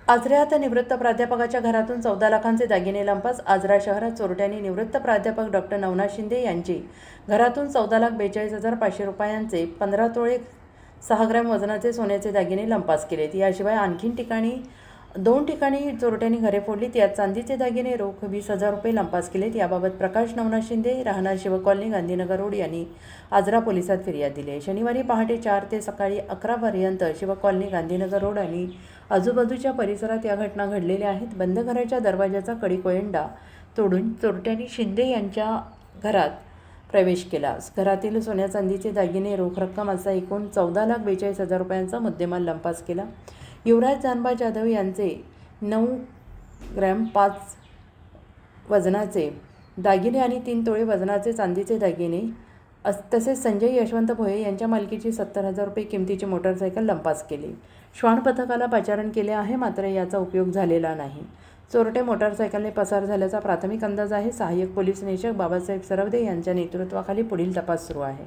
आजऱ्यात निवृत्त प्राध्यापकाच्या घरातून 14 लाखांचे दागिने लंपास. आजरा शहरात चोरट्यांनी निवृत्त प्राध्यापक डॉक्टर नवनाथ शिंदे यांची घरातून 14,42,500 रुपयांचे 15 तोळे 6 ग्रॅम वजनाचे सोन्याचे दागिने लंपास केलेत. याशिवाय आणखी दोन ठिकाणी चोरट्यांनी घरे फोडलीत. यात चांदीचे दागिने रोख 20,000 रुपये लंपास केलेत. याबाबत प्रकाश नवनाथ शिंदे, राहणार शिवकॉलनी, गांधीनगर रोड यांनी आजरा पोलिसात फिर्याद दिली आहे. शनिवारी पहाटे 4 ते सकाळी 11 पर्यंत शिवकॉलनी, गांधीनगर रोड आणि आजूबाजूच्या परिसरात या घटना घडलेल्या आहेत. बंद घराच्या दरवाजाचा कडी-कोयंडा तोडून चोरट्यांनी शिंदे यांच्या घरात प्रवेश केला. घरातील सोन्या चांदीचे दागिने, रोख रक्कम असा एकूण 14,42,000 रुपयांचा मुद्देमाल लंपास केला. युवराज जानबा जाधव यांचे 9 ग्रॅम 5 वजनाचे दागिने आणि 3 तोळे वजनाचे चांदीचे दागिने तसेच संजय यशवंत भोये यांच्या मालकीची 70,000 रुपये किमतीची मोटरसायकल लंपास केली. श्वान पथकाला पाचारण केले आहे, मात्र याचा उपयोग झालेला नाही. चोरटे मोटरसायकलने पसार झाल्याचा प्राथमिक अंदाज आहे. सहाय्यक पोलीस निरीक्षक बाबासाहेब सरवदे यांच्या नेतृत्वाखाली पुढील तपास सुरू आहे.